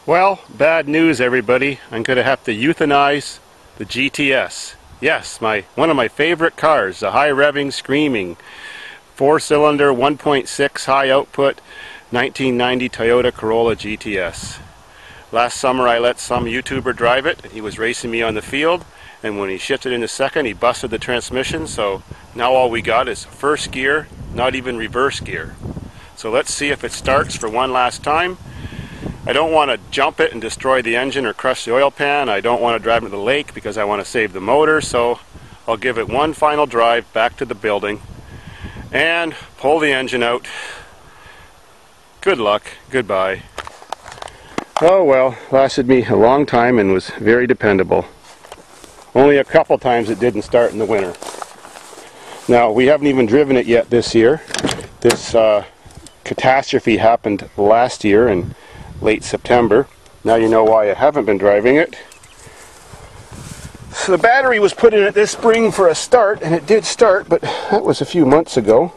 Well, bad news everybody. I'm going to have to euthanize the GTS. Yes, one of my favorite cars, the high revving, screaming, 4-cylinder, 1.6 high output, 1990 Toyota Corolla GTS. Last summer I let some YouTuber drive it. He was racing me on the field, and when he shifted into second he busted the transmission, so now all we got is first gear, not even reverse gear. So let's see if it starts for one last time. I don't want to jump it and destroy the engine or crush the oil pan. I don't want to drive it to the lake because I want to save the motor, so I'll give it one final drive back to the building and pull the engine out. Good luck. Goodbye. Oh well, lasted me a long time and was very dependable. Only a couple times it didn't start in the winter. Now, we haven't even driven it yet this year. This catastrophe happened last year in late September. Now you know why I haven't been driving it. So the battery was put in it this spring for a start, and it did start, but that was a few months ago.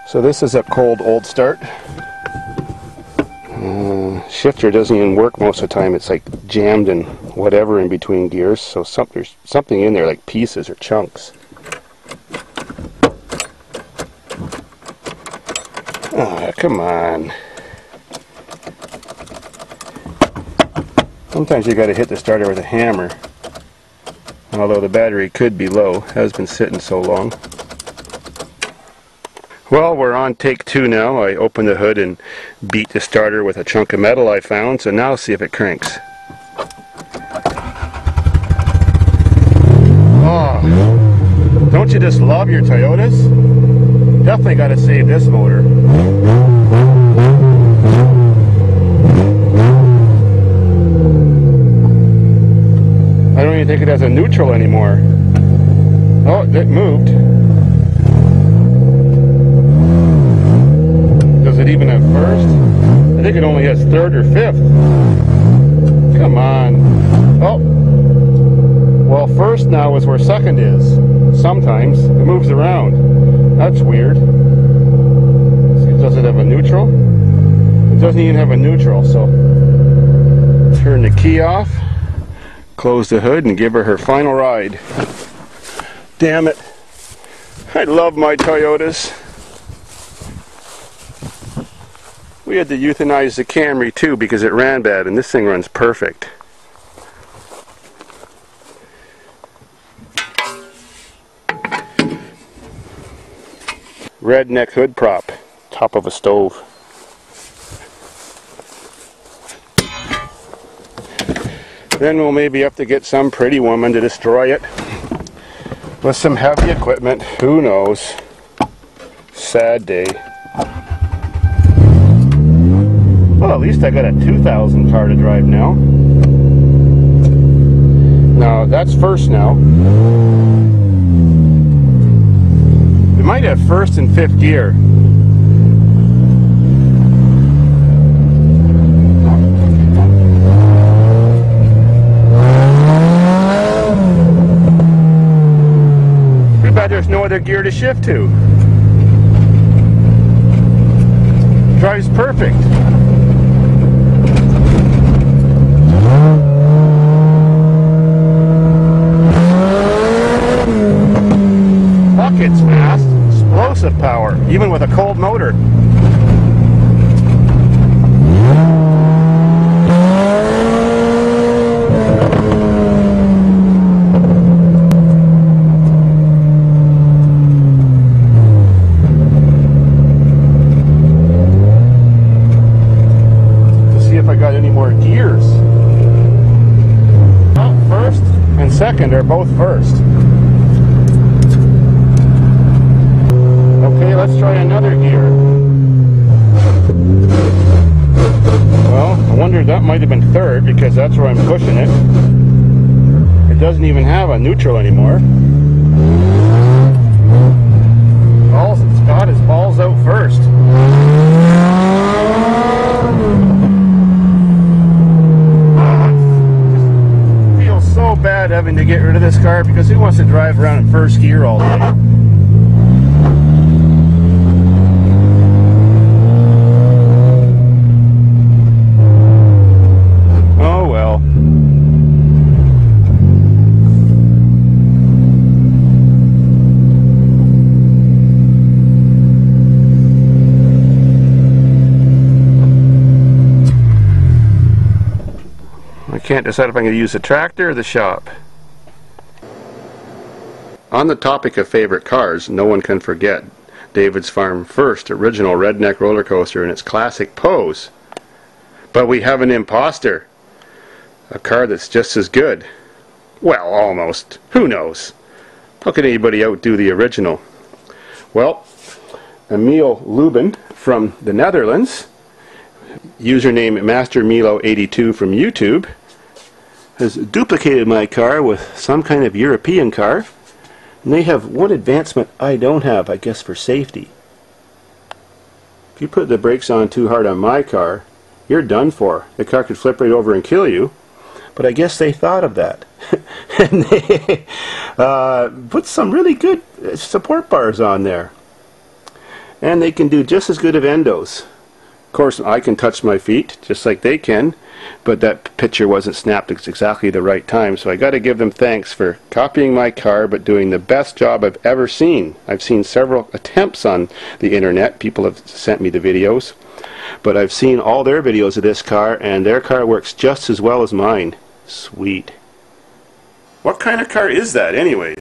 So this is a cold old start. Shifter doesn't even work most of the time. It's like jammed and whatever in between gears, so there's something in there like pieces or chunks. Oh, come on. Sometimes you got to hit the starter with a hammer. Although the battery could be low, has been sitting so long. Well, we're on take 2 now. I opened the hood and beat the starter with a chunk of metal I found, so now see if it cranks. Oh, don't you just love your Toyotas? Definitely got to save this motor. I don't even think it has a neutral anymore. Oh, it moved. Does it even have first? I think it only has third or fifth. Come on. Oh. Well, first now is where second is. Sometimes. It moves around. That's weird. See, does it have a neutral? It doesn't even have a neutral, so turn the key off. Close the hood and give her final ride. Damn it. I love my Toyotas. We had to euthanize the Camry too because it ran bad, and this thing runs perfect. Redneck hood prop, top of a stove. Then we'll maybe have to get some pretty woman to destroy it with some heavy equipment. Who knows? Sad day. Well, at least I got a 2000 car to drive now. Now, that's first now. It might have first and fifth gear. There's no other gear to shift to. Drives perfect. Buckets fast, explosive power, even with a cold motor. Second are both first. Okay, let's try another gear. Well, I wonder, that might have been third because that's where I'm pushing it. It doesn't even have a neutral anymore. All it's got is balls out first. Bad having to get rid of this car because who wants to drive around in first gear all day? can't decide if I'm going to use the tractor or the shop. On the topic of favorite cars, no one can forget Davidsfarm first original redneck roller coaster in its classic pose. But we have an imposter. A car that's just as good. Well, almost. Who knows? How can anybody outdo the original? Well, Emil Lubin from the Netherlands, username MasterMilo82 from YouTube, has duplicated my car with some kind of European car. And they have one advancement I don't have, I guess, for safety. If you put the brakes on too hard on my car, you're done for. The car could flip right over and kill you. But I guess they thought of that. And they put some really good support bars on there. And they can do just as good of endos. Of course, I can touch my feet just like they can, but that picture wasn't snapped at exactly the right time, so I got to give them thanks for copying my car but doing the best job I've ever seen. I've seen several attempts on the internet. People have sent me the videos, but I've seen all their videos of this car, and their car works just as well as mine. Sweet. What kind of car is that anyways?